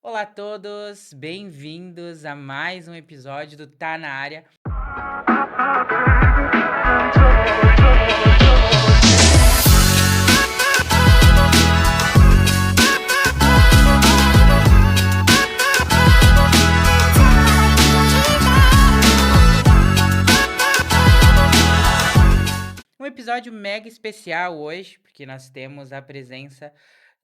Olá a todos, bem-vindos a mais um episódio do Tá na Área. Um episódio mega especial hoje, porque nós temos a presença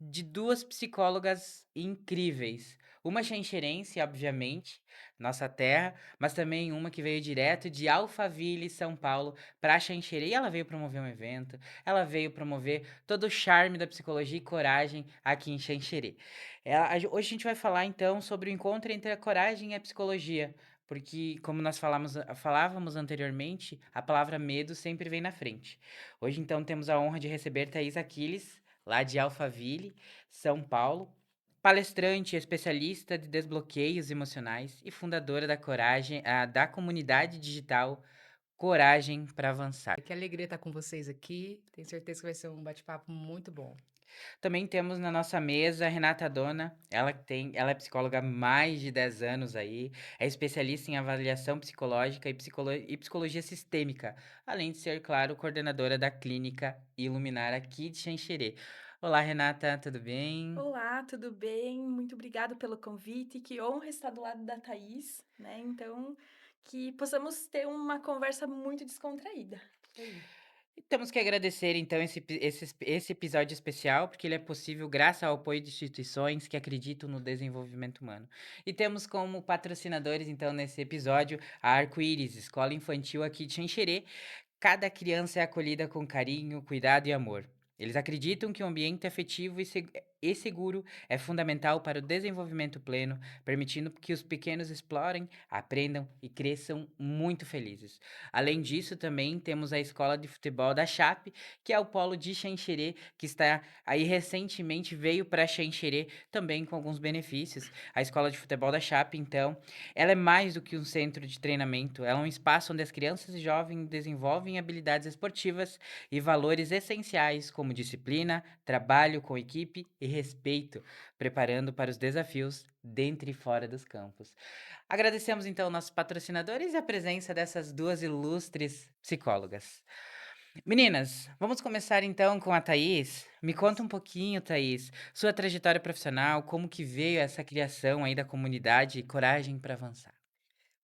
de duas psicólogas incríveis. Uma xanxerense, obviamente, nossa terra, mas também uma que veio direto de Alphaville, São Paulo, para Xanxerê. E ela veio promover um evento, ela veio promover todo o charme da psicologia e coragem aqui em Xanxerê. Hoje a gente vai falar então sobre o encontro entre a coragem e a psicologia. Porque, como nós falávamos anteriormente, a palavra medo sempre vem na frente. Hoje, então, temos a honra de receber Thaís Aquiles, lá de Alphaville, São Paulo, palestrante, especialista de desbloqueios emocionais e fundadora da comunidade digital Coragem para Avançar. Que alegria estar com vocês aqui. Tenho certeza que vai ser um bate-papo muito bom. Também temos na nossa mesa a Renata Dona, ela é psicóloga há mais de 10 anos aí, é especialista em avaliação psicológica e psicologia sistêmica, além de ser, claro, coordenadora da clínica Iluminar aqui de Xanxerê. Olá, Renata, tudo bem? Olá, tudo bem? Muito obrigada pelo convite. Que honra estar do lado da Thaís, né? Então, que possamos ter uma conversa muito descontraída. Isso aí. E temos que agradecer, então, esse episódio especial, porque ele é possível graças ao apoio de instituições que acreditam no desenvolvimento humano. E temos como patrocinadores, então, nesse episódio, a Arco-Íris, Escola Infantil aqui de Xanxerê. Cada criança é acolhida com carinho, cuidado e amor. Eles acreditam que um ambiente afetivo e seguro é fundamental para o desenvolvimento pleno, permitindo que os pequenos explorem, aprendam e cresçam muito felizes. Além disso, também temos a Escola de Futebol da Chape, que é o polo de Xanxerê, que está aí recentemente veio para Xanxerê também com alguns benefícios. A Escola de Futebol da Chape, então, ela é mais do que um centro de treinamento, ela é um espaço onde as crianças e jovens desenvolvem habilidades esportivas e valores essenciais como disciplina, trabalho com equipe e respeito, preparando para os desafios dentro e fora dos campos. Agradecemos então nossos patrocinadores e a presença dessas duas ilustres psicólogas. Meninas, vamos começar então com a Thaís. Me conta um pouquinho, Thaís, sua trajetória profissional, como que veio essa criação aí da comunidade Coragem para Avançar.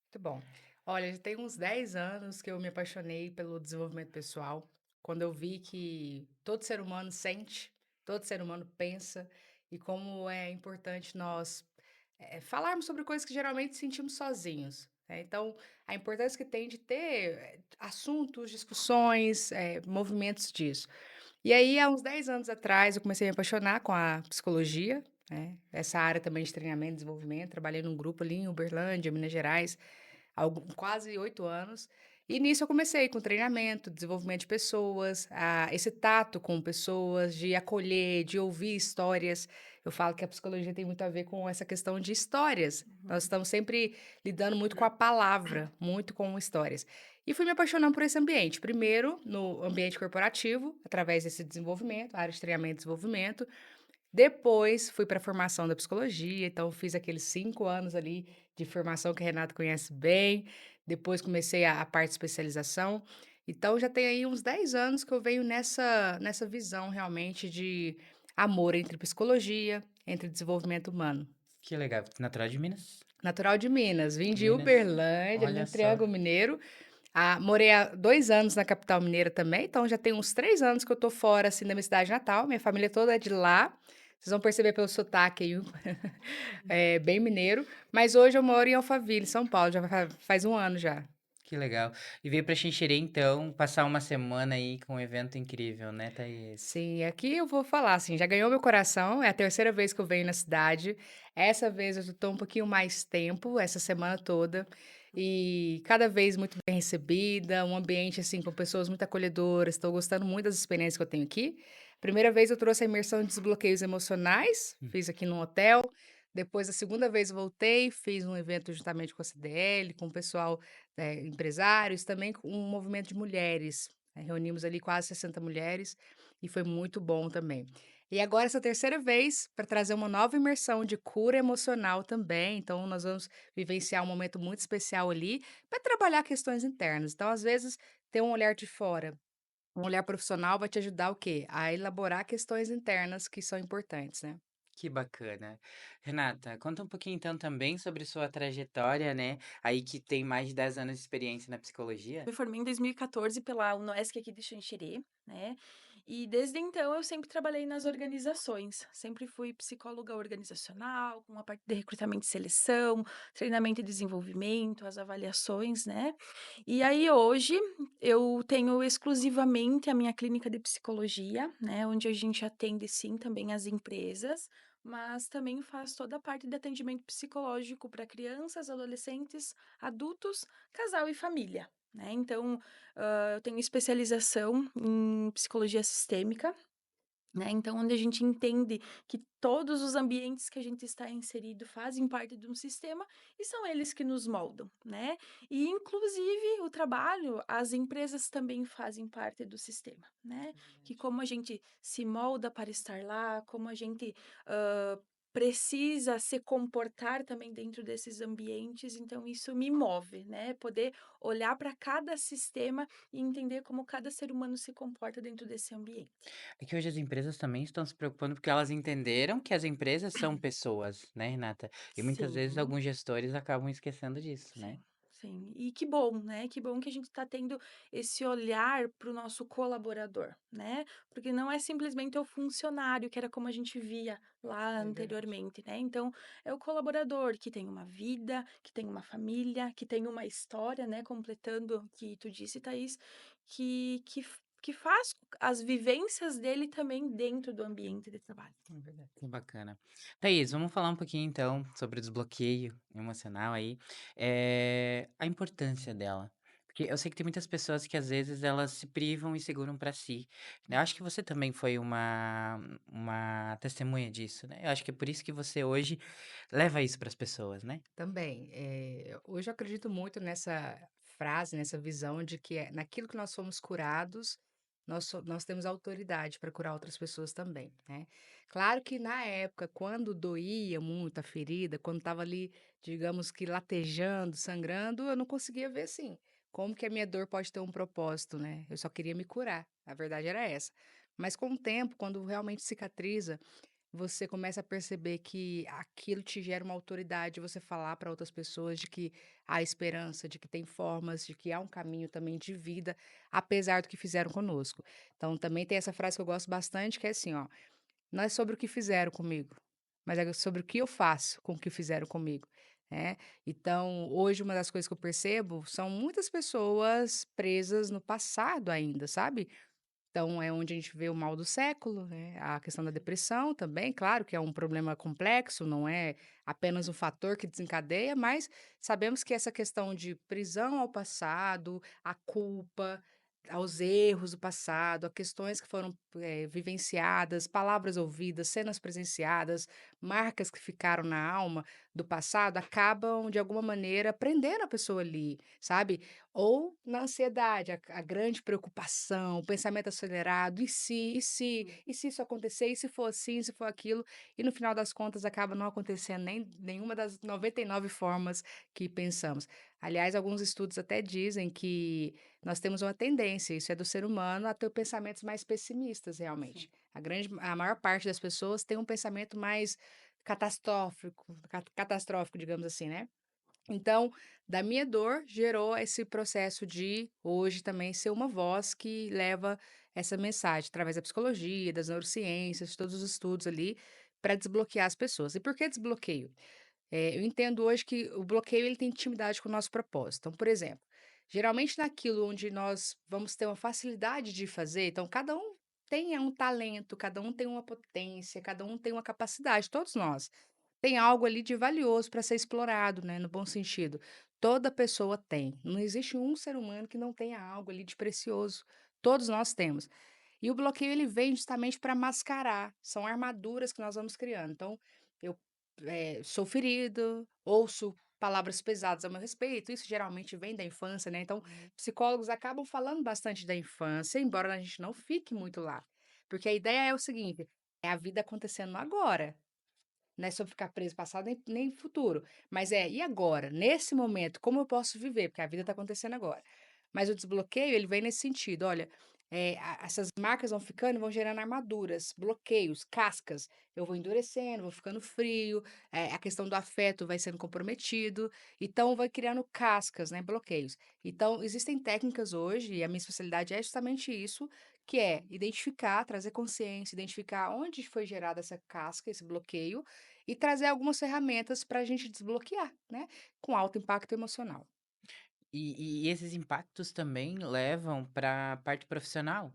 Muito bom. Olha, já tem uns 10 anos que eu me apaixonei pelo desenvolvimento pessoal, quando eu vi que todo ser humano sente, todo ser humano pensa, e como é importante nós falarmos sobre coisas que geralmente sentimos sozinhos, né? Então, a importância que tem de ter assuntos, discussões, movimentos disso. E aí, há uns 10 anos atrás, eu comecei a me apaixonar com a psicologia, né, essa área também de treinamento e desenvolvimento. Trabalhei num grupo ali em Uberlândia, Minas Gerais, há quase 8 anos. E nisso eu comecei com treinamento, desenvolvimento de pessoas, esse tato com pessoas, de acolher, de ouvir histórias. Eu falo que a psicologia tem muito a ver com essa questão de histórias. Nós Uhum. estamos sempre lidando muito com a palavra, muito com histórias. E fui me apaixonando por esse ambiente. Primeiro, no ambiente corporativo, através desse desenvolvimento, área de treinamento e desenvolvimento. Depois, fui para a formação da psicologia, então fiz aqueles 5 anos ali de formação que a Renata conhece bem. Depois comecei a parte de especialização. Então já tem aí uns 10 anos que eu venho nessa visão realmente de amor entre psicologia, entre desenvolvimento humano. Que legal, natural de Minas? Natural de Minas, vim de Minas, Uberlândia, ali olha no só. Triângulo Mineiro. Morei há 2 anos na capital mineira também, então já tem uns 3 anos que eu tô fora, assim, da minha cidade natal, minha família toda é de lá. Vocês vão perceber pelo sotaque aí, é bem mineiro, mas hoje eu moro em Alphaville, São Paulo, já faz 1 ano já. Que legal. E veio pra Xanxerê, então, passar uma semana aí com um evento incrível, né, Thaís? Sim, aqui eu vou falar, assim, já ganhou meu coração, é a terceira vez que eu venho na cidade. Essa vez eu tô um pouquinho mais tempo, essa semana toda, e cada vez muito bem recebida, um ambiente, assim, com pessoas muito acolhedoras, estou gostando muito das experiências que eu tenho aqui. Primeira vez eu trouxe a imersão de desbloqueios emocionais, Hum, fiz aqui num hotel. Depois, a segunda vez voltei, fiz um evento juntamente com a CDL, com o pessoal, empresários, também com um movimento de mulheres. Reunimos ali quase 60 mulheres e foi muito bom também. E agora essa terceira vez para trazer uma nova imersão de cura emocional também, então nós vamos vivenciar um momento muito especial ali, para trabalhar questões internas. Então, às vezes, ter um olhar de fora, um olhar profissional vai te ajudar o quê? A elaborar questões internas que são importantes, né. Que bacana. Renata, conta um pouquinho então também sobre sua trajetória, né? Aí que tem mais de 10 anos de experiência na psicologia. Me formei em 2014 pela UNOESC aqui de Xanxerê, né, e desde então eu sempre trabalhei nas organizações, sempre fui psicóloga organizacional, com a parte de recrutamento e seleção, treinamento e desenvolvimento, as avaliações, né. E aí hoje eu tenho exclusivamente a minha clínica de psicologia, né, onde a gente atende sim também as empresas, mas também faz toda a parte de atendimento psicológico para crianças, adolescentes, adultos, casal e família. Né? Então, eu tenho especialização em psicologia sistêmica, né, então onde a gente entende que todos os ambientes que a gente está inserido fazem parte de um sistema e são eles que nos moldam, né. E inclusive o trabalho, as empresas também fazem parte do sistema, né. Que como a gente se molda para estar lá, como a gente, precisa se comportar também dentro desses ambientes, então isso me move, né, poder olhar para cada sistema e entender como cada ser humano se comporta dentro desse ambiente. É que hoje as empresas também estão se preocupando porque elas entenderam que as empresas são pessoas, né, Renata? E muitas vezes Sim, alguns gestores acabam esquecendo disso, né? sim, sim. E que bom, né? Que bom que a gente está tendo esse olhar para o nosso colaborador, né? Porque não é simplesmente o funcionário, que era como a gente via lá É verdade. anteriormente, né? Então, é o colaborador que tem uma vida, que tem uma família, que tem uma história, né? Completando o que tu disse, Thaís, que faz as vivências dele também dentro do ambiente de trabalho. É verdade. Que bacana. Thaís, vamos falar um pouquinho então sobre o desbloqueio emocional aí, a importância dela. Porque eu sei que tem muitas pessoas que às vezes elas se privam e seguram pra si, né. Eu acho que você também foi uma testemunha disso, né. Eu acho que é por isso que você hoje leva isso para as pessoas, né. Também, hoje eu acredito muito nessa frase, nessa visão de que naquilo que nós fomos curados, nós temos autoridade para curar outras pessoas também, né. Claro que na época, quando doía muito a ferida, quando estava ali, digamos que latejando, sangrando, eu não conseguia ver assim, como que a minha dor pode ter um propósito, né, eu só queria me curar, a verdade era essa. Mas com o tempo, quando realmente cicatriza, você começa a perceber que aquilo te gera uma autoridade, você falar para outras pessoas de que há esperança, de que tem formas, de que há um caminho também de vida, apesar do que fizeram conosco. Então, também tem essa frase que eu gosto bastante, que é assim, ó: "Não é sobre o que fizeram comigo, mas é sobre o que eu faço com o que fizeram comigo", né. Então, hoje uma das coisas que eu percebo são muitas pessoas presas no passado ainda, sabe? Então é onde a gente vê o mal do século, né, a questão da depressão também, claro que é um problema complexo, não é apenas um fator que desencadeia, mas sabemos que essa questão de prisão ao passado, a culpa, aos erros do passado, a questões que foram, vivenciadas, palavras ouvidas, cenas presenciadas, marcas que ficaram na alma do passado, acabam de alguma maneira prendendo a pessoa ali, sabe? Ou na ansiedade, a grande preocupação, o pensamento acelerado, e se isso acontecer, e se for assim, e se for aquilo, e no final das contas acaba não acontecendo nem nenhuma das 99 formas que pensamos. Aliás, alguns estudos até dizem que nós temos uma tendência, isso é do ser humano, a ter pensamentos mais pessimistas realmente. Sim. A maior parte das pessoas tem um pensamento mais catastrófico, digamos assim, né? Então, da minha dor gerou esse processo de hoje também ser uma voz que leva essa mensagem através da psicologia, das neurociências, de todos os estudos ali, para desbloquear as pessoas. E por que desbloqueio? Eu entendo hoje que o bloqueio ele tem intimidade com o nosso propósito. Então, por exemplo, geralmente naquilo onde nós vamos ter uma facilidade de fazer, então cada um tem um talento, cada um tem uma potência, cada um tem uma capacidade, todos nós. Tem algo ali de valioso para ser explorado, né, no bom sentido. Toda pessoa tem. Não existe um ser humano que não tenha algo ali de precioso. Todos nós temos. E o bloqueio ele vem justamente para mascarar. São armaduras que nós vamos criando. Então, eu sou ferido, ouço palavras pesadas a meu respeito. Isso geralmente vem da infância, né? Então, Uhum. psicólogos acabam falando bastante da infância, embora a gente não fique muito lá. Porque a ideia é o seguinte: É a vida acontecendo agora. Não é sobre ficar preso no passado nem futuro, mas e agora? Nesse momento, como eu posso viver? Porque a vida está acontecendo agora. Mas o desbloqueio, ele vem nesse sentido, olha, essas marcas vão ficando e vão gerando armaduras, bloqueios, cascas. Eu vou endurecendo, vou ficando frio, a questão do afeto vai sendo comprometido, então vai criando cascas, né, bloqueios. Então, existem técnicas hoje, e a minha especialidade é justamente isso, que é identificar, trazer consciência, identificar onde foi gerada essa casca, esse bloqueio, e trazer algumas ferramentas para a gente desbloquear, né, com alto impacto emocional. E esses impactos também levam para a parte profissional,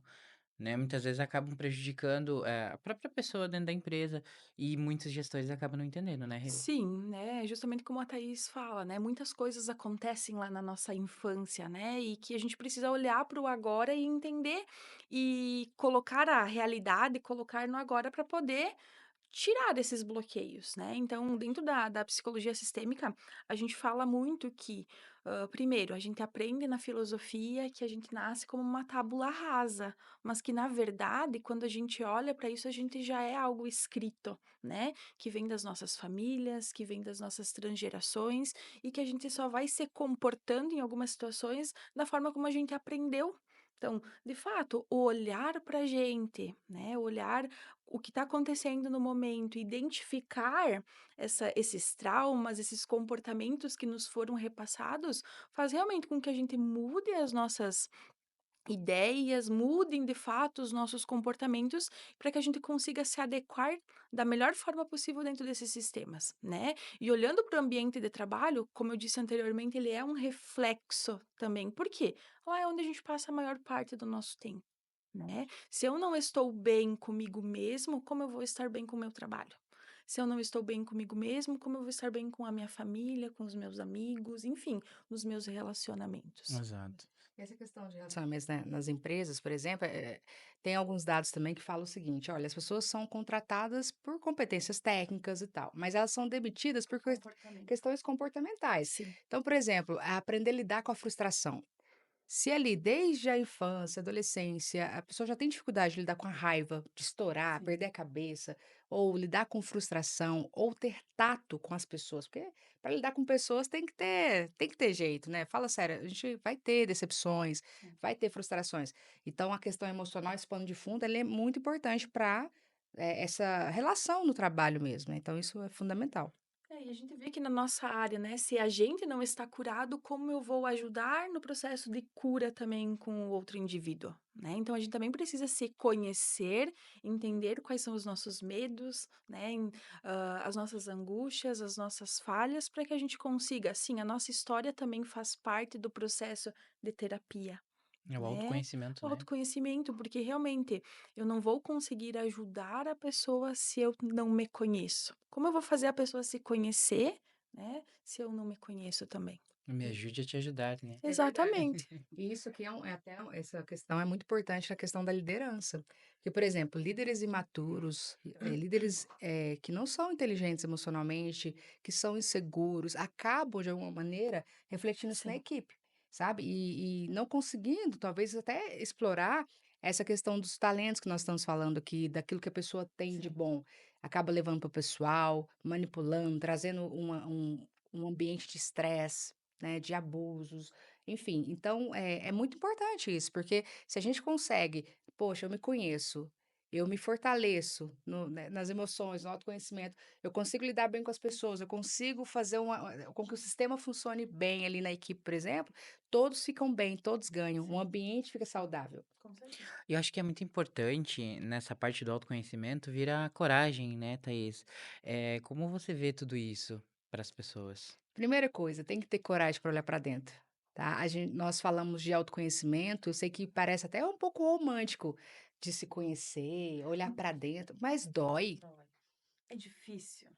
né, muitas vezes acabam prejudicando, a própria pessoa dentro da empresa, e muitos gestores acabam não entendendo, né, Rê? Sim, né, justamente como a Thaís fala, né, muitas coisas acontecem lá na nossa infância, né, e que a gente precisa olhar para o agora e entender e colocar a realidade, colocar no agora para poder tirar esses bloqueios, né. Então, dentro da psicologia sistêmica, a gente fala muito que, primeiro, a gente aprende na filosofia que a gente nasce como uma tábula rasa, mas que, na verdade, quando a gente olha para isso, a gente já é algo escrito, né, que vem das nossas famílias, que vem das nossas transgerações e que a gente só vai se comportando em algumas situações da forma como a gente aprendeu. Então, de fato, o olhar para a gente, né, olhar o que está acontecendo no momento, identificar esses traumas, esses comportamentos que nos foram repassados, faz realmente com que a gente mude as nossas ideias, mudem de fato os nossos comportamentos, para que a gente consiga se adequar da melhor forma possível dentro desses sistemas, né? E olhando para o ambiente de trabalho, como eu disse anteriormente, ele é um reflexo também. Por quê? Lá é onde a gente passa a maior parte do nosso tempo. Né? Se eu não estou bem comigo mesmo, como eu vou estar bem com o meu trabalho? Se eu não estou bem comigo mesmo, como eu vou estar bem com a minha família, com os meus amigos, enfim, nos meus relacionamentos. Exato. Essa questão de relacionamentos, né, nas empresas, por exemplo, tem alguns dados também que falam o seguinte: olha, as pessoas são contratadas por competências técnicas e tal, mas elas são demitidas por Comportamento. questões comportamentais. Sim, Então, por exemplo, aprender a lidar com a frustração. Se ali, desde a infância, adolescência, a pessoa já tem dificuldade de lidar com a raiva, de estourar, perder sim. a cabeça, ou lidar com frustração, ou ter tato com as pessoas, porque para lidar com pessoas tem que ter jeito, né? Fala sério, a gente vai ter decepções, vai ter frustrações. Então, a questão emocional, esse pano de fundo, ele é muito importante para essa relação no trabalho mesmo, né? Então, isso é fundamental. E a gente vê que na nossa área, né, se a gente não está curado, como eu vou ajudar no processo de cura também com o outro indivíduo, né? Então a gente também precisa se conhecer, entender quais são os nossos medos, né, as nossas angústias, as nossas falhas, para que a gente consiga, sim, a nossa história também faz parte do processo de terapia. É o Né, autoconhecimento, o né? autoconhecimento, porque realmente eu não vou conseguir ajudar a pessoa se eu não me conheço. Como eu vou fazer a pessoa se conhecer, né, se eu não me conheço também? Me E ajude a te ajudar, né? é verdade. Exatamente. E isso aqui essa questão é muito importante, a questão da liderança. Porque, por exemplo, líderes imaturos, líderes, que não são inteligentes emocionalmente, que são inseguros, acabam, de alguma maneira, refletindo isso na Sim, equipe, sabe? E não conseguindo, talvez, até explorar essa questão dos talentos que nós estamos falando aqui, daquilo que a pessoa tem de sim. bom. Acaba levando para o pessoal, manipulando, trazendo um ambiente de estresse, né, de abusos, enfim. Então, é muito importante isso, porque se a gente consegue, poxa, eu me conheço, eu me fortaleço né, nas emoções, no autoconhecimento, eu consigo lidar bem com as pessoas, eu consigo fazer com que o sistema funcione bem ali na equipe, por exemplo, todos ficam bem, todos ganham, o Sim, ambiente fica saudável. com certeza. E eu acho que é muito importante nessa parte do autoconhecimento vir a coragem, né, Thaís? Como você vê tudo isso para as pessoas? Primeira coisa, tem que ter coragem para olhar para dentro, tá? Nós falamos de autoconhecimento, eu sei que parece até um pouco romântico de se conhecer, olhar para dentro, mas dói. Dói. É difícil.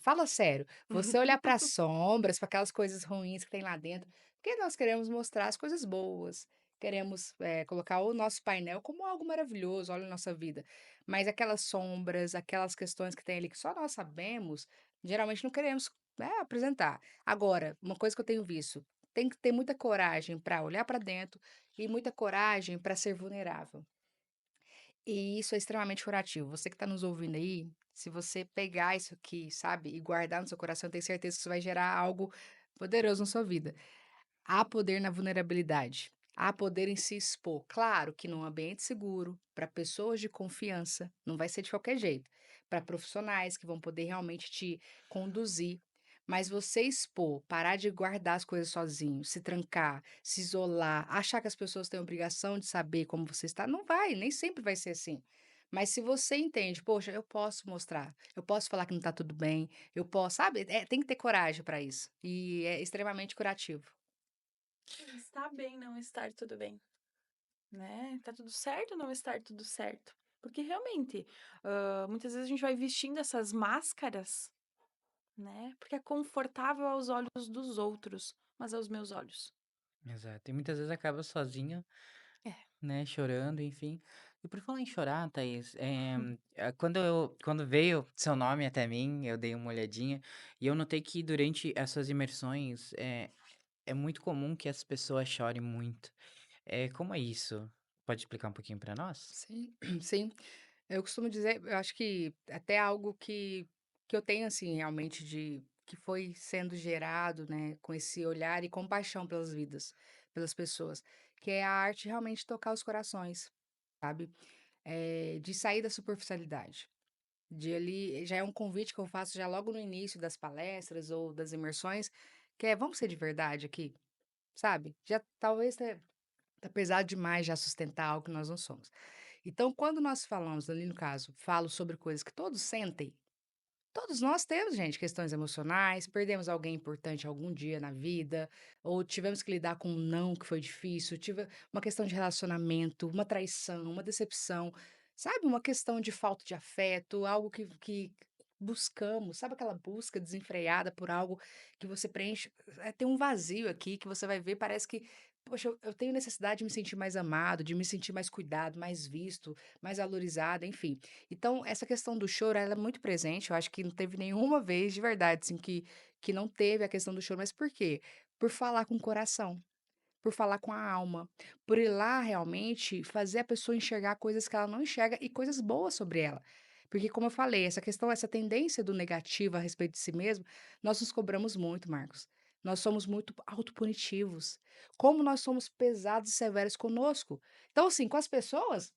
Fala sério. Você olhar para as sombras, para aquelas coisas ruins que tem lá dentro, porque nós queremos mostrar as coisas boas, queremos, colocar o nosso painel como algo maravilhoso, olha a nossa vida. Mas aquelas sombras, aquelas questões que tem ali que só nós sabemos, geralmente não queremos, né, apresentar. Agora, uma coisa que eu tenho visto, tem que ter muita coragem para olhar para dentro e muita coragem para ser vulnerável. E isso é extremamente curativo. Você que está nos ouvindo aí, se você pegar isso aqui, sabe, e guardar no seu coração, eu tenho certeza que isso vai gerar algo poderoso na sua vida. Há poder na vulnerabilidade. Há poder em se expor. Claro que num ambiente seguro, para pessoas de confiança, não vai ser de qualquer jeito. Para profissionais que vão poder realmente te conduzir. Mas você expor, parar de guardar as coisas sozinho, se trancar, se isolar, achar que as pessoas têm obrigação de saber como você está, não vai, nem sempre vai ser assim. Mas se você entende, poxa, eu posso mostrar, eu posso falar que não está tudo bem, eu posso, sabe? Tem que ter coragem para isso. E é extremamente curativo. Está bem não estar tudo bem, né? Tá tudo certo não estar tudo certo. Porque realmente, muitas vezes a gente vai vestindo essas máscaras, né? Porque é confortável aos olhos dos outros, mas aos meus olhos. Exato. E muitas vezes acaba sozinho, É. né, chorando, enfim. E por falar em chorar, Thaís, quando veio seu nome até mim, eu dei uma olhadinha e eu notei que durante as suas imersões é muito comum que as pessoas chorem muito. Como é isso? Pode explicar um pouquinho pra nós? Sim, sim. Eu costumo dizer, eu acho que até algo que eu tenho, assim, realmente de que foi sendo gerado, né, com esse olhar e compaixão pelas vidas, pelas pessoas, que é a arte realmente tocar os corações, sabe? De sair da superficialidade. De ali, já é um convite que eu faço já logo no início das palestras ou das imersões, que é vamos ser de verdade aqui, sabe? Já talvez tá pesado demais já sustentar algo que nós não somos. Então, quando nós falamos ali no caso, falo sobre coisas que todos sentem, todos nós temos, gente, questões emocionais, perdemos alguém importante algum dia na vida, ou tivemos que lidar com um não que foi difícil, tive uma questão de relacionamento, uma traição, uma decepção, sabe? Uma questão de falta de afeto, algo que buscamos, sabe aquela busca desenfreada por algo que você preenche? Tem um vazio aqui que você vai ver, parece que, poxa, eu tenho necessidade de me sentir mais amado, de me sentir mais cuidado, mais visto, mais valorizado, enfim. Então, essa questão do choro, ela é muito presente, eu acho que não teve nenhuma vez de verdade, assim, que não teve a questão do choro, mas por quê? Por falar com o coração, por falar com a alma, por ir lá realmente fazer a pessoa enxergar coisas que ela não enxerga e coisas boas sobre ela. Porque, como eu falei, essa questão, essa tendência do negativo a respeito de si mesmo, nós nos cobramos muito, Marcos. Nós somos muito autopunitivos. Como nós somos pesados e severos conosco. Então, assim, com as pessoas,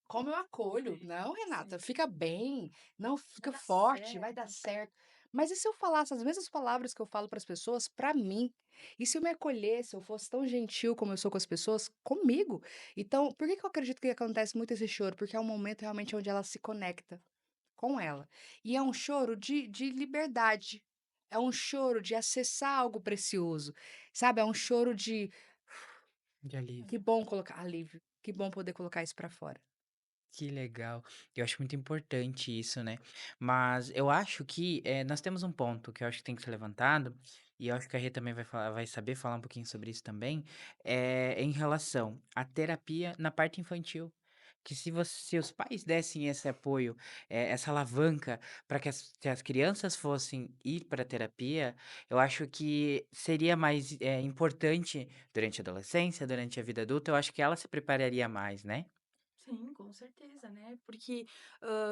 como eu acolho. Sim, Não, Renata, sim. fica bem, não, Vai fica dar forte, vai dar certo. certo. Mas e se eu falasse as mesmas palavras que eu falo para as pessoas, para mim? E se eu me acolhesse, eu fosse tão gentil como eu sou com as pessoas, comigo? Então, por que que eu acredito que acontece muito esse choro? Porque é um momento realmente onde ela se conecta com ela. E é um choro de liberdade. É um choro de acessar algo precioso, sabe? É um choro de De alívio. que bom colocar alívio, que bom poder colocar isso para fora. Que legal. Eu acho muito importante isso, né? Mas eu acho que nós temos um ponto que eu acho que tem que ser levantado, e eu acho que a Rê também vai saber falar um pouquinho sobre isso também, em relação à terapia na parte infantil. Que se os pais dessem esse apoio, essa alavanca para que que as crianças fossem ir para a terapia, eu acho que seria mais importante durante a adolescência, durante a vida adulta, eu acho que ela se prepararia mais, né? Sim, com certeza, né? Porque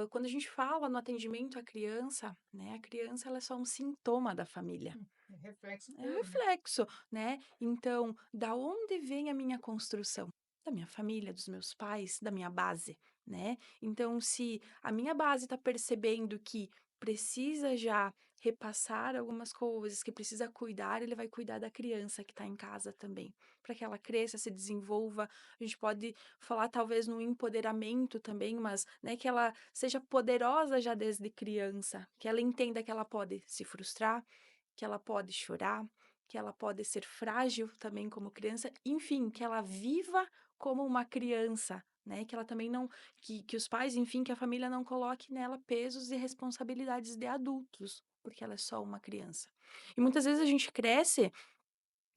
quando a gente fala no atendimento à criança, né? A criança ela é só um sintoma da família. Reflexo É um puro, né? reflexo, né? Então, da onde vem a minha construção? Da minha família, dos meus pais, da minha base, né? Então, se a minha base está percebendo que precisa já repassar algumas coisas, que precisa cuidar, ele vai cuidar da criança que está em casa também, para que ela cresça, se desenvolva. A gente pode falar talvez no empoderamento também, mas né, que ela seja poderosa já desde criança, que ela entenda que ela pode se frustrar, que ela pode chorar, que ela pode ser frágil também como criança, enfim, que ela viva como uma criança, né? Que ela também não, que os pais, enfim, que a família não coloque nela pesos e responsabilidades de adultos, porque ela é só uma criança. E muitas vezes a gente cresce,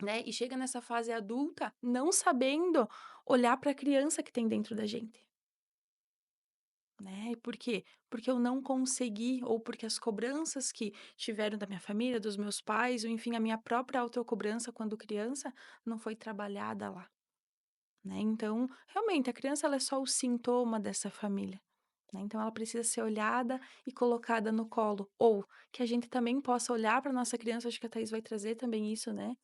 né, e chega nessa fase adulta não sabendo olhar para a criança que tem dentro da gente. Né, e por quê? Porque eu não consegui ou porque as cobranças que tiveram da minha família, dos meus pais, ou enfim, a minha própria autocobrança quando criança, não foi trabalhada lá, né. Então, realmente, a criança ela é só o sintoma dessa família, né, então ela precisa ser olhada e colocada no colo, ou que a gente também possa olhar para nossa criança, acho que a Thaís vai trazer também isso, né,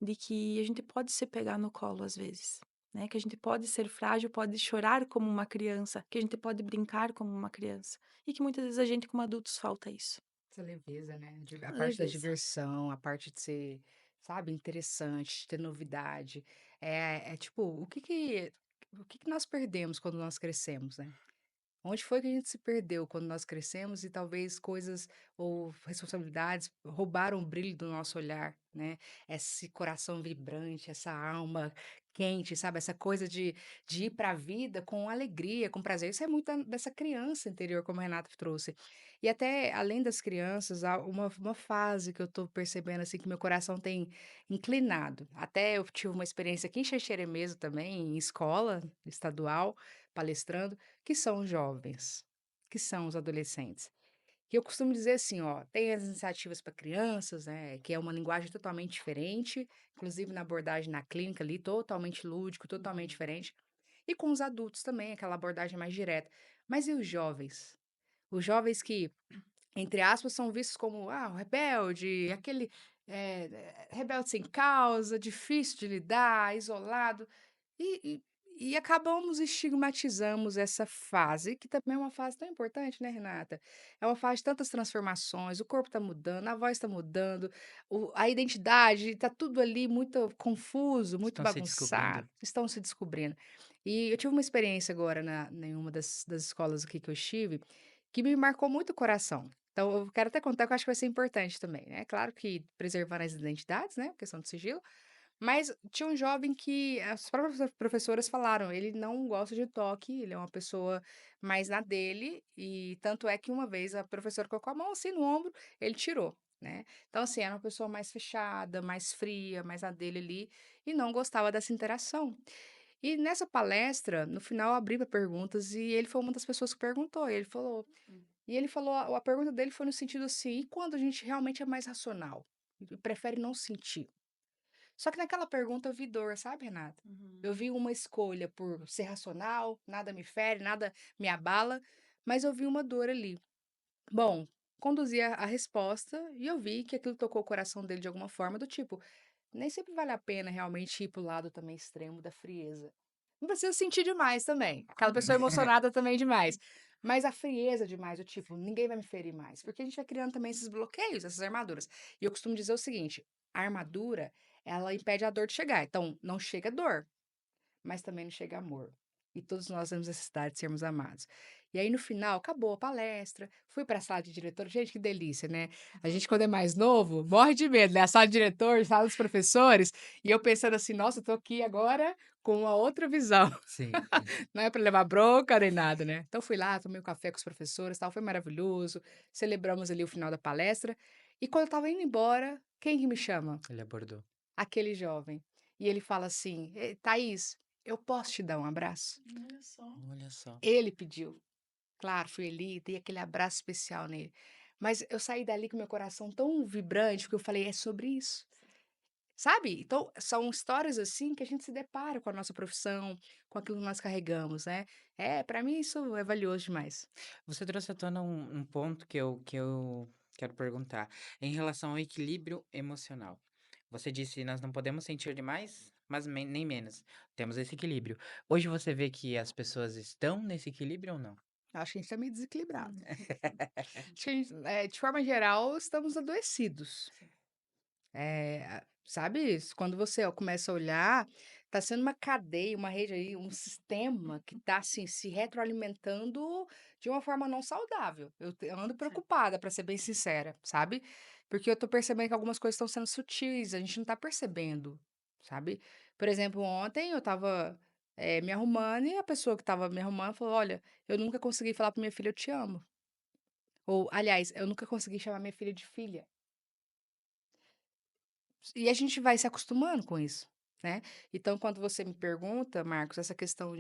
de que a gente pode se pegar no colo às vezes, né, que a gente pode ser frágil, pode chorar como uma criança, que a gente pode brincar como uma criança, e que muitas vezes a gente como adultos falta isso. Essa leveza, né? A parte da Leveza. diversão, a parte de ser, sabe, interessante, de ter novidade. É tipo, o que que nós perdemos quando nós crescemos, né? Onde foi que a gente se perdeu quando nós crescemos e talvez coisas ou responsabilidades roubaram o brilho do nosso olhar, né? Esse coração vibrante, essa alma quente, sabe? Essa coisa de ir para a vida com alegria, com prazer. Isso é muito dessa criança interior, como a Renata trouxe. E até além das crianças, há uma fase que eu tô percebendo assim que meu coração tem inclinado. Até eu tive uma experiência aqui em Xanxerê mesmo também, em escola estadual, palestrando que são os jovens, que são os adolescentes. Que eu costumo dizer assim, ó, tem as iniciativas para crianças, né, que é uma linguagem totalmente diferente, inclusive na abordagem na clínica ali, totalmente lúdico, totalmente Uhum. diferente. E com os adultos também, aquela abordagem mais direta. Mas e os jovens? Os jovens que, entre aspas, são vistos como, o rebelde, aquele rebelde sem causa, difícil de lidar, isolado. E e acabamos estigmatizamos essa fase, que também é uma fase tão importante, né, Renata? É uma fase de tantas transformações, o corpo está mudando, a voz está mudando, a identidade está tudo ali muito confuso, muito Estão se descobrindo. bagunçado, estão se descobrindo. E eu tive uma experiência agora em uma das escolas aqui que eu estive, que me marcou muito o coração. Então, eu quero até contar que eu acho que vai ser importante também, né? Claro que preservar as identidades, né? Questão de sigilo, mas tinha um jovem que as próprias professoras falaram, ele não gosta de toque, ele é uma pessoa mais na dele, e tanto é que uma vez a professora colocou a mão assim no ombro, ele tirou, né. Então assim, era uma pessoa mais fechada, mais fria, mais na dele ali, e não gostava dessa interação. E nessa palestra, no final eu abri para perguntas e ele foi uma das pessoas que perguntou, e ele falou a pergunta dele foi no sentido assim: "E quando a gente realmente é mais racional, e prefere não sentir?". Só que naquela pergunta eu vi dor, sabe, Renata? Eu Uhum. vi uma escolha por ser racional, nada me fere, nada me abala, mas eu vi uma dor ali. Bom, conduzi a resposta e eu vi que aquilo tocou o coração dele de alguma forma, do tipo, nem sempre vale a pena realmente ir pro lado também extremo da frieza. Não precisa sentir demais também. Aquela pessoa emocionada também demais. Mas a frieza demais, o tipo, ninguém vai me ferir mais. Porque a gente vai criando também esses bloqueios, essas armaduras. E eu costumo dizer o seguinte: a armadura, ela impede a dor de chegar. Então, não chega dor, mas também não chega amor. E todos nós temos necessidade de sermos amados. E aí, no final, acabou a palestra, fui para a sala de diretor. Gente, que delícia, né? A gente, quando é mais novo, morre de medo, né? A sala de diretor, sala dos professores, e eu pensando assim, nossa, eu tô aqui agora com uma outra visão. Sim. Não é para levar bronca nem nada, né? Então, fui lá, tomei um café com os professores, tal, foi maravilhoso. Celebramos ali o final da palestra. E quando eu tava indo embora, quem que me chama? Ele abordou. Aquele jovem. E ele fala assim: Thaís, eu posso te dar um abraço? Olha só. Olha só. Ele pediu. Claro, fui ali, dei aquele abraço especial nele. Mas eu saí dali com meu coração tão vibrante, porque eu falei: é sobre isso. Sabe? Então, são histórias assim que a gente se depara com a nossa profissão, com aquilo que nós carregamos, né? Para mim isso é valioso demais. Você trouxe à tona um ponto que eu quero perguntar. Em relação ao equilíbrio emocional. Você disse: "Nós não podemos sentir demais, mas nem menos. Temos esse equilíbrio". Hoje você vê que as pessoas estão nesse equilíbrio ou não? Acho que a gente está meio desequilibrado. Uhum. Acho que a gente, de forma geral, estamos adoecidos. Sim. Sabe, quando você começa a olhar, tá sendo uma cadeia, uma rede aí, um sistema que tá assim se retroalimentando de uma forma não saudável. Eu ando Sim. preocupada, para ser bem sincera, sabe? Porque eu tô percebendo que algumas coisas estão sendo sutis, a gente não tá percebendo, sabe? Por exemplo, ontem eu estava me arrumando e a pessoa que estava me arrumando falou: Olha, eu nunca consegui falar para minha filha eu te amo. Ou, aliás, eu nunca consegui chamar minha filha de filha. E a gente vai se acostumando com isso, né. Então quando você me pergunta, Marcos, essa questão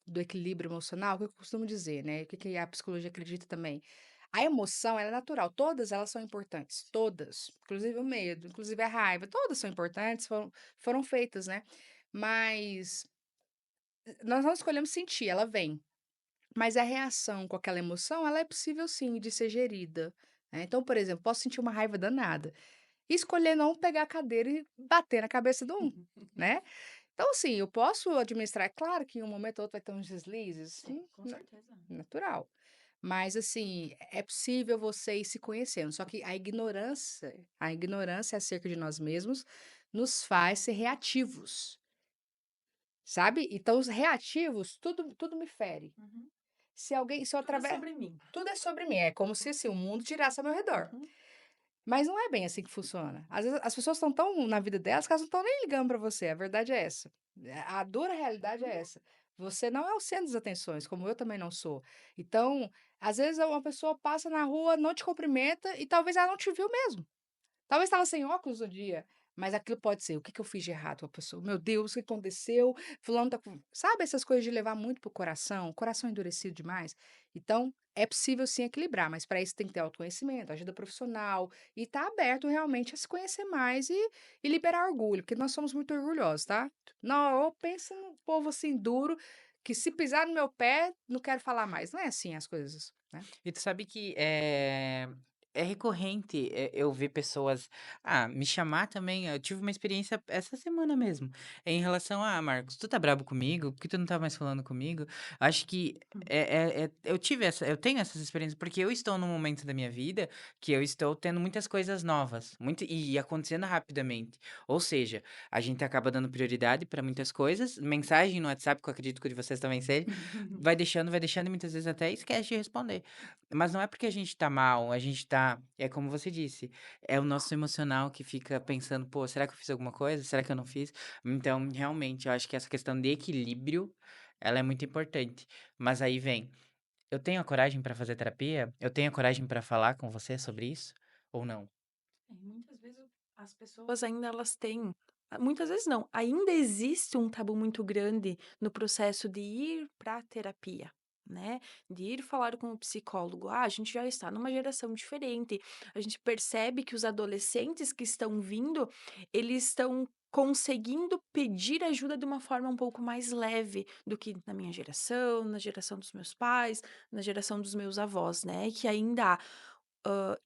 do equilíbrio emocional, o que eu costumo dizer, né, o que que a psicologia acredita também, a emoção ela é natural, todas elas são importantes, todas, inclusive o medo, inclusive a raiva, todas são importantes, foram feitas, né, mas nós não escolhemos sentir, ela vem. Mas a reação com aquela emoção, ela é possível sim de ser gerida, né. Então, por exemplo, posso sentir uma raiva danada, e escolher não pegar a cadeira e bater na cabeça do né. Então, assim, eu posso administrar, é claro que em um momento ou outro vai ter uns deslizes, Sim, com certeza. natural. Mas, assim, é possível você ir se conhecendo, só que a ignorância acerca de nós mesmos nos faz ser reativos, sabe. Então os reativos, tudo me fere. Uhum. Se eu Tudo é através sobre mim. tudo é sobre mim, é como se, assim, o mundo girasse ao meu redor. Uhum. Mas não é bem assim que funciona. Às vezes as pessoas estão tão na vida delas que elas não estão nem ligando pra você, a verdade é essa. A dura realidade é Uhum. essa. Você não é o centro das atenções, como eu também não sou. Então, às vezes uma pessoa passa na rua, não te cumprimenta e talvez ela não te viu mesmo. Talvez estava sem óculos no dia, mas aquilo pode ser: "O que que eu fiz de errado com a pessoa? Meu Deus, o que aconteceu? Fulano tá com", sabe, essas coisas de levar muito para o coração endurecido demais? Então, é possível sim equilibrar, mas para isso tem que ter autoconhecimento, ajuda profissional e estar aberto realmente a se conhecer mais e liberar orgulho, porque nós somos muito orgulhosos, tá? Não, eu penso num povo assim duro, que se pisar no meu pé, não quero falar mais. Não é assim as coisas, né? E tu sabe que é recorrente eu ver pessoas me chamar também. Eu tive uma experiência essa semana mesmo, em relação a: Marcos, tu tá brabo comigo? Por que tu não tá mais falando comigo?". Acho que eu tenho essas experiências, porque eu estou num momento da minha vida que eu estou tendo muitas coisas novas, muito e acontecendo rapidamente. Ou seja, a gente acaba dando prioridade para muitas coisas, mensagem no WhatsApp, que eu acredito que o de vocês também seja, vai deixando e muitas vezes até esquece de responder. Mas não é porque a gente tá mal, a gente tá é como você disse, é o nosso emocional que fica pensando: "Pô, será que eu fiz alguma coisa? Será que eu não fiz?". Então, realmente, eu acho que essa questão de equilíbrio, ela é muito importante. Mas aí vem, eu tenho a coragem pra fazer terapia? Eu tenho a coragem pra falar com você sobre isso? Ou não? Muitas vezes as pessoas ainda elas têm muitas vezes não, ainda existe um tabu muito grande no processo de ir para terapia, né, de ir falar com o psicólogo. A gente já está numa geração diferente, a gente percebe que os adolescentes que estão vindo, eles estão conseguindo pedir ajuda de uma forma um pouco mais leve do que na minha geração, na geração dos meus pais, na geração dos meus avós, né, que ainda há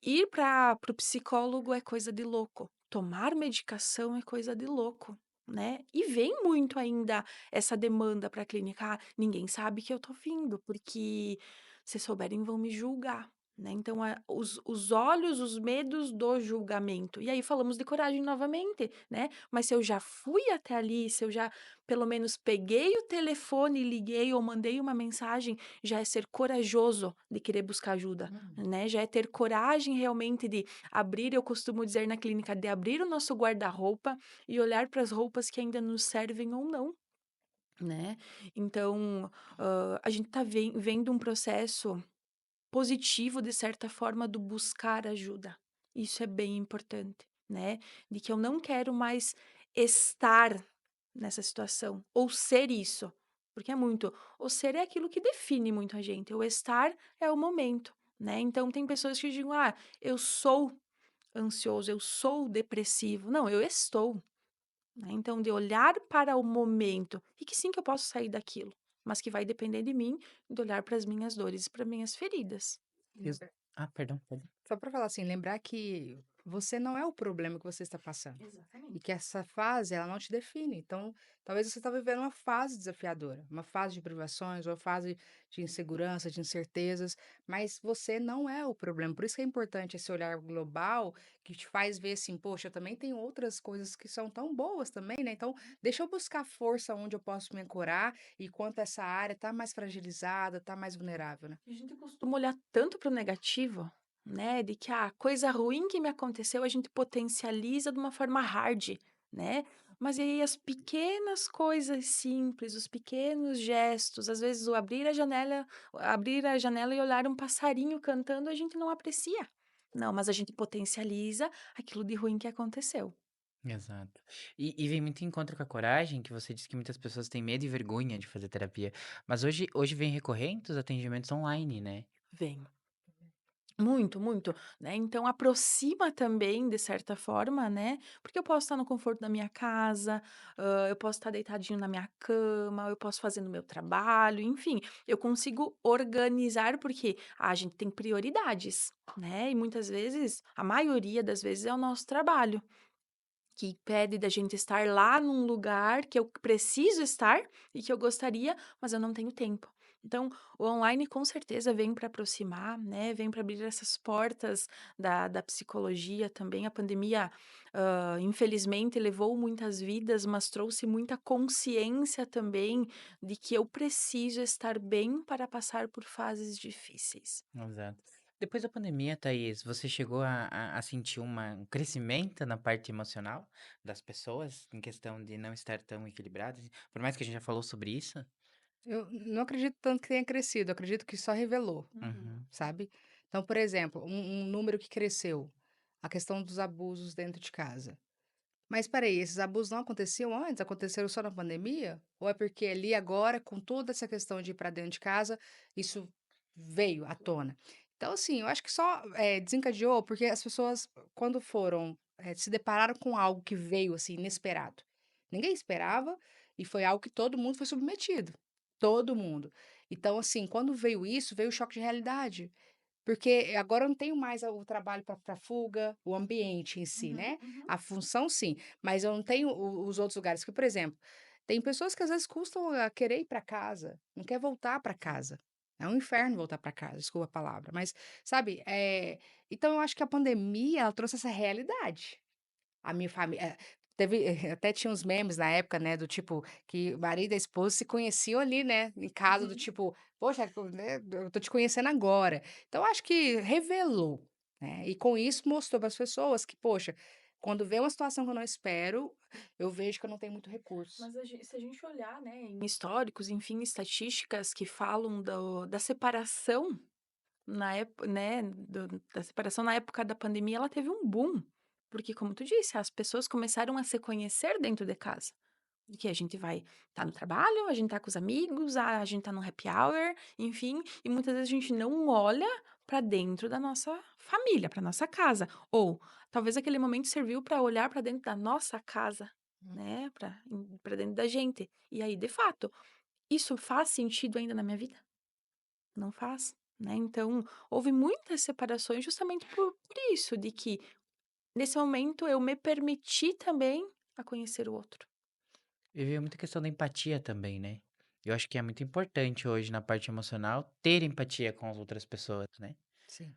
ir para o psicólogo é coisa de louco, tomar medicação é coisa de louco, né. E vem muito ainda essa demanda para a clínica: "Ah, ninguém sabe que eu tô vindo, porque se souberem vão me julgar", né. Então, os olhos, os medos do julgamento. E aí falamos de coragem novamente, né, mas se eu já fui até ali, se eu já pelo menos peguei o telefone e liguei ou mandei uma mensagem, já é ser corajoso de querer buscar ajuda. Né, já é ter coragem realmente de abrir, eu costumo dizer na clínica, de abrir o nosso guarda-roupa e olhar para as roupas que ainda nos servem ou não, né. Então, a gente está vendo um processo positivo, de certa forma, do buscar ajuda. Isso é bem importante, né, de que eu não quero mais estar nessa situação ou ser isso, porque é muito o ser é aquilo que define muito a gente, o estar é o momento, né. Então tem pessoas que dizem: "Ah, eu sou ansioso, eu sou depressivo". Não, eu estou, né. Então de olhar para o momento e que sim, que eu posso sair daquilo, mas que vai depender de mim, de olhar para as minhas dores e para minhas feridas. Ex perdão, perdão. Só para falar assim, lembrar que você não é o problema que você está passando. E Exatamente. que essa fase, ela não te define. Então, talvez você está vivendo uma fase desafiadora, uma fase de privações, uma fase de insegurança, de incertezas, mas você não é o problema. Por isso que é importante esse olhar global que te faz ver assim, poxa, eu também tenho outras coisas que são tão boas também, né? Então, deixa eu buscar força onde eu posso me ancorar e quanto essa área está mais fragilizada, está mais vulnerável, né? A gente costuma olhar tanto para o negativo, né, de que a coisa ruim que me aconteceu a gente potencializa de uma forma hard, né? Mas e aí as pequenas coisas simples, os pequenos gestos, às vezes o abrir a janela e olhar um passarinho cantando, a gente não aprecia. Não, mas a gente potencializa aquilo de ruim que aconteceu. Exato. E vem muito em contra com a coragem, que você disse que muitas pessoas têm medo e vergonha de fazer terapia, mas hoje vem recorrente os atendimentos online, né. Vem. Muito, muito, né, então aproxima também de certa forma, né, porque eu posso estar no conforto da minha casa, eu posso estar deitadinho na minha cama, eu posso fazer no meu trabalho, enfim, eu consigo organizar, porque a gente tem prioridades, né, e muitas vezes, a maioria das vezes é o nosso trabalho. Que pede da gente estar lá num lugar que eu preciso estar e que eu gostaria, mas eu não tenho tempo. Então, o online com certeza vem para aproximar, né? Vem para abrir essas portas da psicologia também. A pandemia, infelizmente, levou muitas vidas, mas trouxe muita consciência também de que eu preciso estar bem para passar por fases difíceis. Exato. Depois da pandemia, Thaís, você chegou a sentir um crescimento na parte emocional das pessoas, em questão de não estar tão equilibradas? Por mais que a gente já falou sobre isso? Eu não acredito tanto que tenha crescido, eu acredito que só revelou, Uhum. Uhum. sabe? Então, por exemplo, um número que cresceu, a questão dos abusos dentro de casa. Mas espera aí, esses abusos não aconteciam antes? Aconteceram só na pandemia? Ou é porque ali agora, com toda essa questão de ir para dentro de casa, isso veio à tona? Então, assim, eu acho que só desencadeou porque as pessoas, quando foram, se depararam com algo que veio assim, inesperado. Ninguém esperava e foi algo que todo mundo foi submetido. Todo mundo. Então, assim, quando veio isso, veio o choque de realidade. Porque agora eu não tenho mais o trabalho para fuga, o ambiente em si, Uhum, né? uhum. A função sim, mas eu não tenho os outros lugares. Que, por exemplo, tem pessoas que às vezes custam a querer ir para casa, não quer voltar para casa. É um inferno voltar para casa, desculpa a palavra, mas sabe? Então eu acho que a pandemia ela trouxe essa realidade. A minha família teve até tinha uns memes na época, né, do tipo, que o marido e a esposa se conheciam ali, né, em casa, do Uhum. tipo: "Poxa, né, eu tô te conhecendo agora". Então acho que revelou, né, e com isso mostrou para as pessoas que, poxa, quando vem uma situação que eu não espero, eu vejo que eu não tenho muito recurso. Mas se a gente olhar, né, em históricos, enfim, estatísticas que falam da separação na época, né, da separação na época da pandemia, ela teve um boom. Porque, como tu disse, as pessoas começaram a se conhecer dentro de casa. Que a gente vai estar no trabalho, a gente tá com os amigos, a gente tá no happy hour, enfim, e muitas vezes a gente não olha para dentro da nossa família, para nossa casa, ou talvez aquele momento serviu para olhar para dentro da nossa casa, Hum. né, para dentro da gente. E aí, de fato, isso faz sentido ainda na minha vida? Não faz, né? Então, houve muitas separações justamente por isso, de que nesse momento eu me permiti também a conhecer o outro. E veio muita questão da empatia também, né? Eu acho que é muito importante hoje na parte emocional ter empatia com as outras pessoas, né? Sim,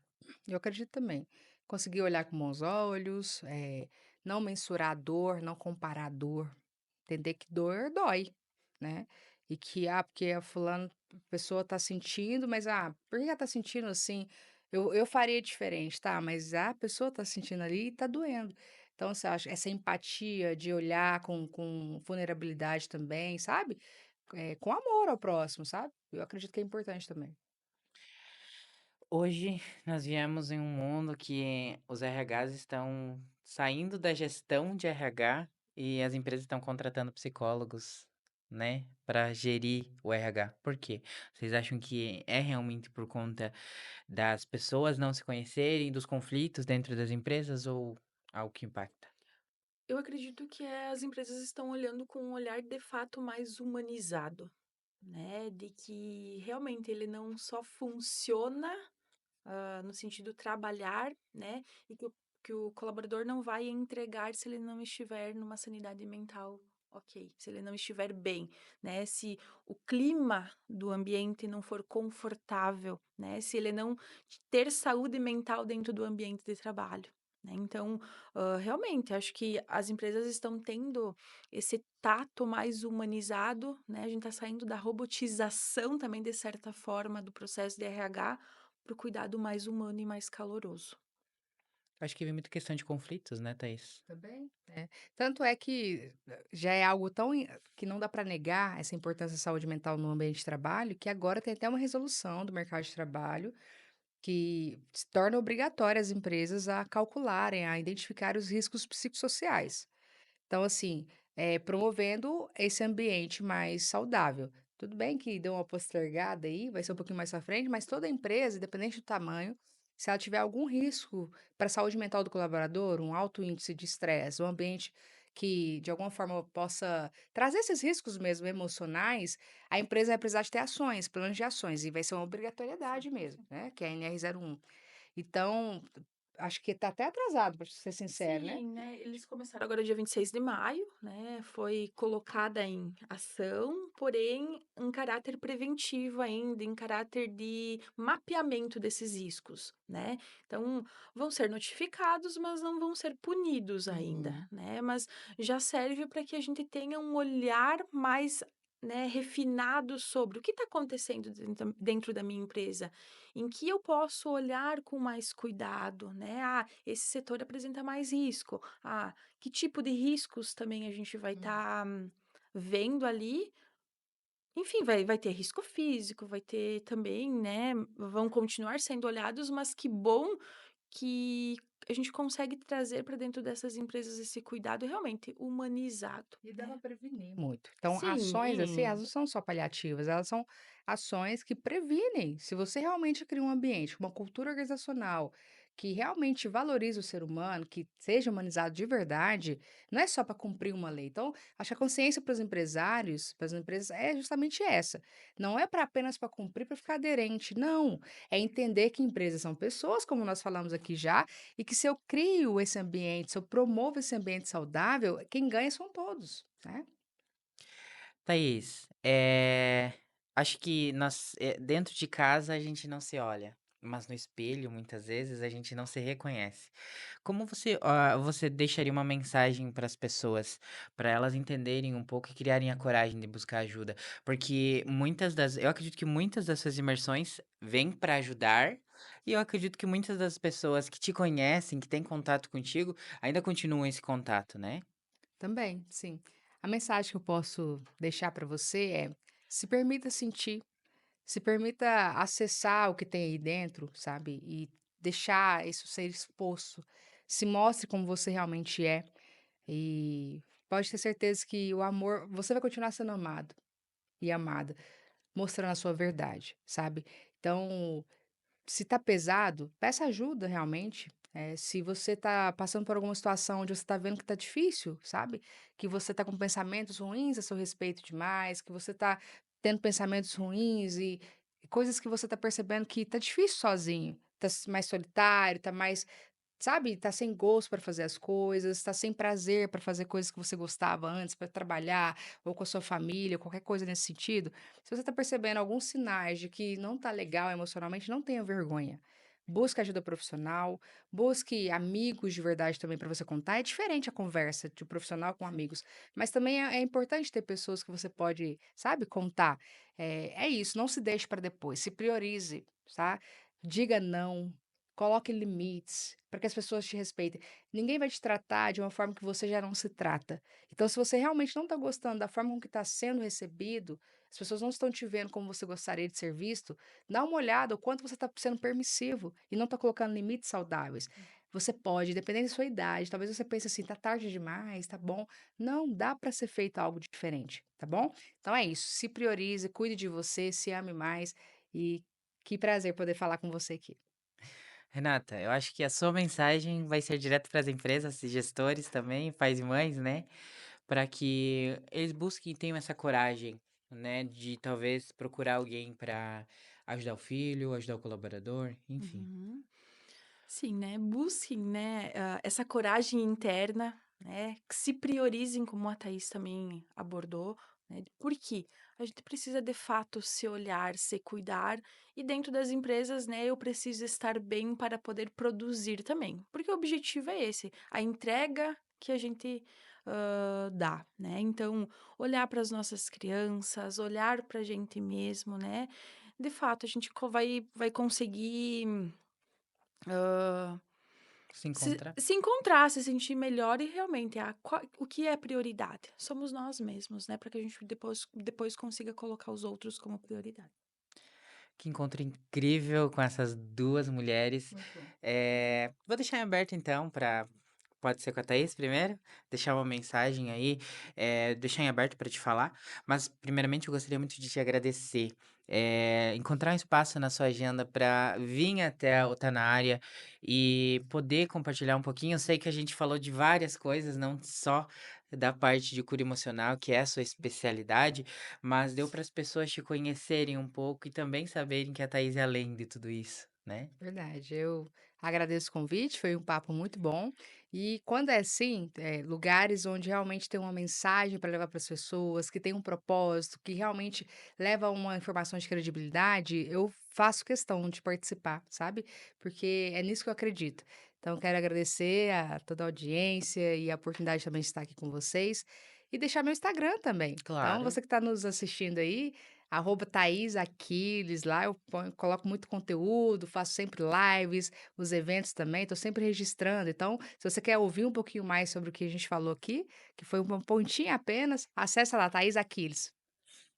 eu acredito também. Conseguir olhar com bons olhos, não mensurar a dor, não comparar a dor, entender que dor dói, né? E que, porque a fulano, a pessoa tá sentindo, mas, por que ela tá sentindo assim? Eu faria diferente, tá? Mas a pessoa tá sentindo ali e tá doendo. Então, você acha, essa empatia de olhar com vulnerabilidade também, sabe? Com amor ao próximo, sabe? Eu acredito que é importante também. Hoje nós viemos em um mundo que os RHs estão saindo da gestão de RH e as empresas estão contratando psicólogos, né, para gerir o RH. Por quê? Vocês acham que é realmente por conta das pessoas não se conhecerem, dos conflitos dentro das empresas ou algo que impacta? Eu acredito que as empresas estão olhando com um olhar de fato mais humanizado, né? De que realmente ele não só funciona, no sentido trabalhar, né? E que o colaborador não vai entregar se ele não estiver numa sanidade mental ok, se ele não estiver bem, né? Se o clima do ambiente não for confortável, né? Se ele não ter saúde mental dentro do ambiente de trabalho. Né? Então, realmente, acho que as empresas estão tendo esse tato mais humanizado, né? A gente está saindo da robotização também, de certa forma, do processo de RH para o cuidado mais humano e mais caloroso. Acho que vem muita questão de conflitos, né, Thaís? Também, Tanto é que já é algo tão que não dá para negar essa importância da saúde mental no ambiente de trabalho, que agora tem até uma resolução do mercado de trabalho que se torna obrigatória as empresas a calcularem, a identificar os riscos psicossociais. Então, assim, promovendo esse ambiente mais saudável. Tudo bem que deu uma postergada aí, vai ser um pouquinho mais pra frente, mas toda empresa, independente do tamanho, se ela tiver algum risco para a saúde mental do colaborador, um alto índice de estresse, um ambiente que de alguma forma possa trazer esses riscos mesmo emocionais, a empresa vai precisar de ter ações, planos de ações, e vai ser uma Sim, obrigatoriedade com mesmo, certeza. né, que é a NR01. Então, acho que está até atrasado, para ser sincero, né? Sim, né, eles começaram agora dia 26 de maio, né, foi colocada em ação, porém em caráter preventivo ainda, em caráter de mapeamento desses riscos, né. Então, vão ser notificados, mas não vão ser punidos ainda, Uhum. né, mas já serve para que a gente tenha um olhar mais, né, refinado sobre o que está acontecendo dentro da minha empresa, em que eu posso olhar com mais cuidado, né? Ah, esse setor apresenta mais risco. Ah, que tipo de riscos também a gente vai Hum. estar vendo ali? Enfim, vai ter risco físico, vai ter também, né? Vão continuar sendo olhados, mas que bom que a gente consegue trazer para dentro dessas empresas esse cuidado realmente humanizado, E dá para né? prevenir muito. Então, ações assim, elas Sim. não são só paliativas, elas são ações que previnem. Se você realmente cria um ambiente, uma cultura organizacional que realmente valoriza o ser humano, que seja humanizado de verdade, não é só para cumprir uma lei. Então, acho que a consciência para os empresários, para as empresas, é justamente essa. Não é para apenas para cumprir, para ficar aderente. Não. É entender que empresas são pessoas, como nós falamos aqui já, e que se eu crio esse ambiente, se eu promovo esse ambiente saudável, quem ganha são todos, né. Thaís, acho que dentro de casa a gente não se olha, mas no espelho, muitas vezes, a gente não se reconhece. Como você deixaria uma mensagem para as pessoas, para elas entenderem um pouco e criarem a coragem de buscar ajuda? Porque eu acredito que muitas das suas imersões vêm para ajudar, e eu acredito que muitas das pessoas que te conhecem, que têm contato contigo, ainda continuam esse contato, né? Também, sim. A mensagem que eu posso deixar para você é: se permita sentir, se permita acessar o que tem aí dentro, sabe, e deixar isso ser exposto. Se mostre como você realmente é, e pode ter certeza que o amor você vai continuar sendo amado e amada, mostrando a sua verdade, sabe. Então, se tá pesado, peça ajuda realmente. Se você tá passando por alguma situação onde você tá vendo que tá difícil, sabe, que você tá com pensamentos ruins a seu respeito demais, que você tá tendo pensamentos ruins e coisas que você tá percebendo que tá difícil sozinho, mais solitário, tá mais, sabe, tá sem gosto para fazer as coisas, tá sem prazer para fazer coisas que você gostava antes, para trabalhar ou com a sua família, qualquer coisa nesse sentido. Se você tá percebendo alguns sinais de que não tá legal emocionalmente, não tenha vergonha. Busque ajuda profissional, busque amigos de verdade também para você contar. É diferente a conversa de um profissional com amigos, mas também é importante ter pessoas que você pode, sabe, contar. É isso, não se deixe para depois, se priorize, tá? Diga não, coloque limites para que as pessoas te respeitem. Ninguém vai te tratar de uma forma que você já não se trata. Então, se você realmente não está gostando da forma com que está sendo recebido, as pessoas não estão te vendo como você gostaria de ser visto, dá uma olhada o quanto você está sendo permissivo e não está colocando limites saudáveis. Você pode, dependendo da sua idade, talvez você pense assim, tá tarde demais, tá bom. Não, dá para ser feito algo diferente, tá bom? Então é isso, se priorize, cuide de você, se ame mais e que prazer poder falar com você aqui. Renata, eu acho que a sua mensagem vai ser direto para as empresas e gestores também, pais e mães, né? Para que eles busquem e tenham essa coragem, né? De talvez procurar alguém para ajudar o filho, ajudar o colaborador, enfim. Uhum. Sim, né, busquem, né, essa coragem interna, né, que se priorizem, como a Thaís também abordou, né, porque a gente precisa de fato se olhar, se cuidar, e dentro das empresas, né, eu preciso estar bem para poder produzir também, porque o objetivo é esse, a entrega que a gente dá, né, então olhar para as nossas crianças, olhar para a gente mesmo, né, de fato a gente vai conseguir Se se encontrar. se encontrar, se sentir melhor e realmente o que é prioridade? Somos nós mesmos, né, para que a gente depois consiga colocar os outros como prioridade. Que encontro incrível com essas duas mulheres. Muito bom. Vou deixar em aberto então para. Pode ser com a Thaís primeiro, deixar uma mensagem aí, deixar em aberto para te falar. Mas, primeiramente, eu gostaria muito de te agradecer. encontrar um espaço na sua agenda para vir até o Tá Na Área e poder compartilhar um pouquinho. Eu sei que a gente falou de várias coisas, não só da parte de cura emocional, que é a sua especialidade, mas deu para as pessoas te conhecerem um pouco e também saberem que a Thaís é além de tudo isso, né? Verdade, eu agradeço o convite, foi um papo muito bom. E quando é assim, lugares onde realmente tem uma mensagem para levar para as pessoas, que tem um propósito, que realmente leva uma informação de credibilidade, eu faço questão de participar, sabe? Porque é nisso que eu acredito. Então, quero agradecer a toda a audiência e a oportunidade também de estar aqui com vocês e deixar meu Instagram também. Então, Claro. você que está nos assistindo aí, @Thaís Aquiles, lá eu coloco muito conteúdo, faço sempre lives, os eventos também, estou sempre registrando. Então, se você quer ouvir um pouquinho mais sobre o que a gente falou aqui, que foi uma pontinha apenas, acessa lá, Thaís Aquiles.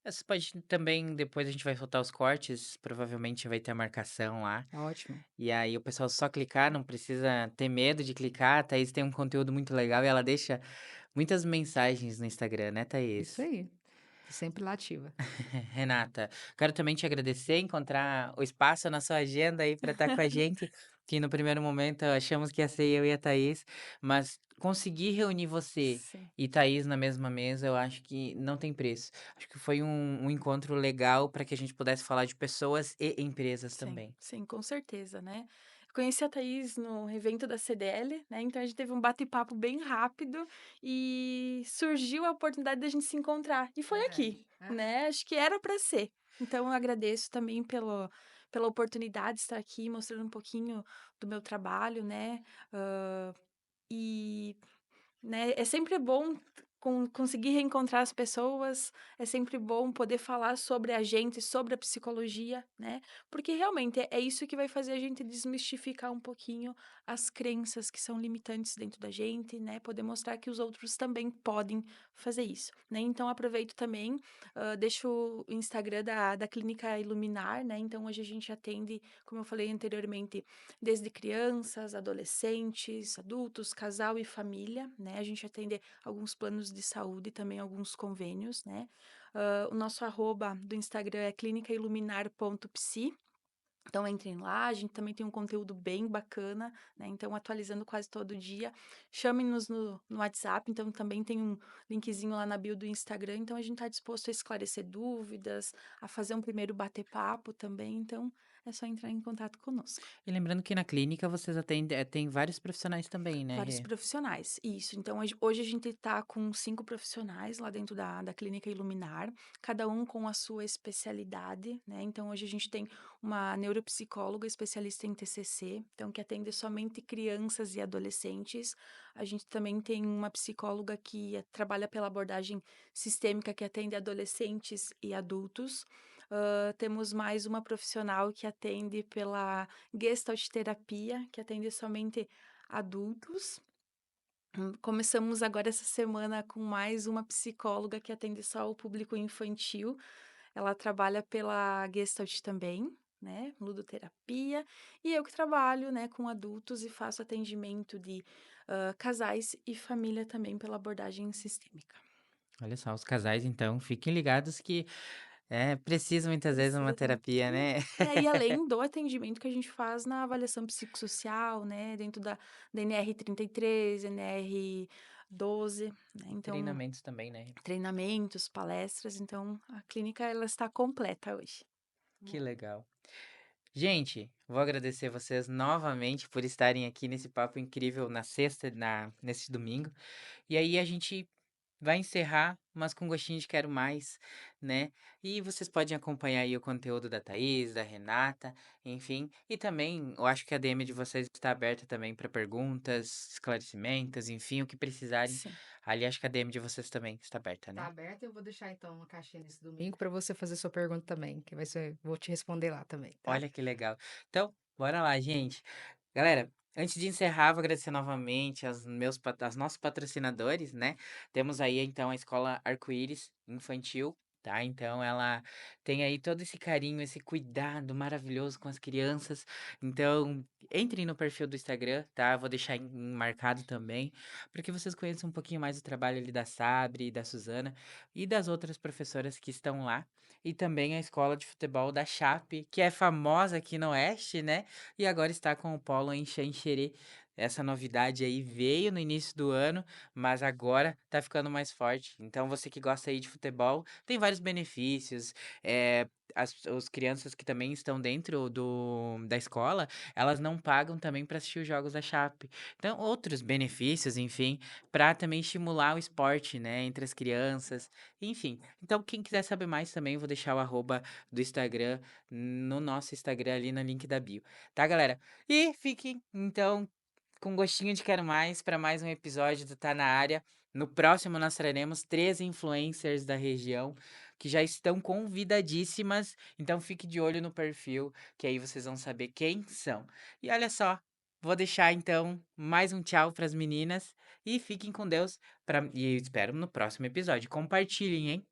Você pode também, depois a gente vai soltar os cortes, provavelmente vai ter a marcação lá. Ótimo. E aí o pessoal só clicar, não precisa ter medo de clicar. A Thaís tem um conteúdo muito legal e ela deixa muitas mensagens no Instagram, né, Isso Thaís? aí. Tô sempre lá ativa. Renata, quero também te agradecer, encontrar o espaço na sua agenda aí para estar com a gente, que no primeiro momento achamos que ia ser eu e a Thaís, mas conseguir reunir você Sim. e Thaís na mesma mesa, eu acho que não tem preço. Acho que foi um encontro legal para que a gente pudesse falar de pessoas e empresas Sim, também. sim, com certeza, né. Eu conheci a Thaís no evento da CDL, né, então a gente teve um bate-papo bem rápido e surgiu a oportunidade da gente se encontrar, e foi aqui, Verdade. É. né, acho que era para ser. Então eu agradeço também pela oportunidade de estar aqui mostrando um pouquinho do meu trabalho, né, e né, é sempre bom conseguir reencontrar as pessoas, é sempre bom poder falar sobre a gente, sobre a psicologia, né, porque realmente é isso que vai fazer a gente desmistificar um pouquinho as crenças que são limitantes dentro da gente, né, poder mostrar que os outros também podem fazer isso, né. Então aproveito também, deixo o Instagram da Clínica Iluminar, né, então hoje a gente atende, como eu falei anteriormente, desde crianças, adolescentes, adultos, casal e família, né? A gente atende alguns planos de saúde e também alguns convênios, né? O nosso arroba do Instagram é clinicailuminar.psi. Então entrem lá, a gente também tem um conteúdo bem bacana, né? Então atualizando quase todo dia. Chamem-nos no WhatsApp, então também tem um linkzinho lá na bio do Instagram. Então a gente está disposto a esclarecer dúvidas, a fazer um primeiro bater-papo também. Então é só entrar em contato conosco. E lembrando que na clínica vocês atendem, tem vários profissionais também, né, Vários Rê? profissionais, isso. Então, hoje a gente está com 5 profissionais lá dentro da Clínica Iluminar, cada um com a sua especialidade, né. Então, hoje a gente tem uma neuropsicóloga especialista em TCC, então que atende somente crianças e adolescentes. A gente também tem uma psicóloga que trabalha pela abordagem sistêmica, que atende adolescentes e adultos. Temos mais uma profissional que atende pela Gestalt terapia, que atende somente adultos. Começamos agora essa semana com mais uma psicóloga que atende só o público infantil. Ela trabalha pela Gestalt também, né, ludoterapia, e eu que trabalho, né, com adultos e faço atendimento de, casais e família também pela abordagem sistêmica. Olha só, os casais então, fiquem ligados que, precisam muitas vezes uma Precisam. terapia, né. E além do atendimento que a gente faz na avaliação psicossocial, né, dentro da NR33, NR12, né, então Treinamentos também, né. treinamentos, palestras, então a clínica ela está completa hoje. Que legal. Gente, vou agradecer vocês novamente por estarem aqui nesse papo incrível na sexta, nesse domingo. E aí a gente vai encerrar, mas com gostinho de quero mais, né? E vocês podem acompanhar aí o conteúdo da Thaís, da Renata, enfim. E também, eu acho que a DM de vocês está aberta também para perguntas, esclarecimentos, enfim, o que precisarem. Sim. Ali acho que a DM de vocês também está aberta, Tá né? aberto, eu vou deixar então uma caixinha nesse domingo para você fazer sua pergunta também, que vai ser, vou te responder lá também, tá? Olha que legal. Então, bora lá, gente. Galera, antes de encerrar, vou agradecer novamente aos nossos patrocinadores, né? Temos aí então a Escola Arco-Íris Infantil. tá? Então ela tem aí todo esse carinho, esse cuidado maravilhoso com as crianças. Então, entrem no perfil do Instagram, tá? Vou deixar marcado também, para que vocês conheçam um pouquinho mais o trabalho ali da Sabre, da Suzana e das outras professoras que estão lá. E também a escola de futebol da Chape, que é famosa aqui no Oeste, né? E agora está com o polo em Xanxerê. Essa novidade aí veio no início do ano, mas agora tá ficando mais forte. Então, você que gosta aí de futebol, tem vários benefícios. As crianças que também estão dentro da escola, elas não pagam também para assistir os jogos da Chape. Então, outros benefícios, enfim, para também estimular o esporte, né, entre as crianças, enfim. Então, quem quiser saber mais também, vou deixar o arroba do Instagram no nosso Instagram ali no link da bio. Tá, galera? E fiquem, então, com gostinho de quero mais para mais um episódio do Tá na Área. No próximo nós traremos 3 influencers da região que já estão convidadíssimas, então fique de olho no perfil, que aí vocês vão saber quem são. E olha só, vou deixar então mais um tchau para as meninas e fiquem com Deus e espero no próximo episódio. Compartilhem, hein?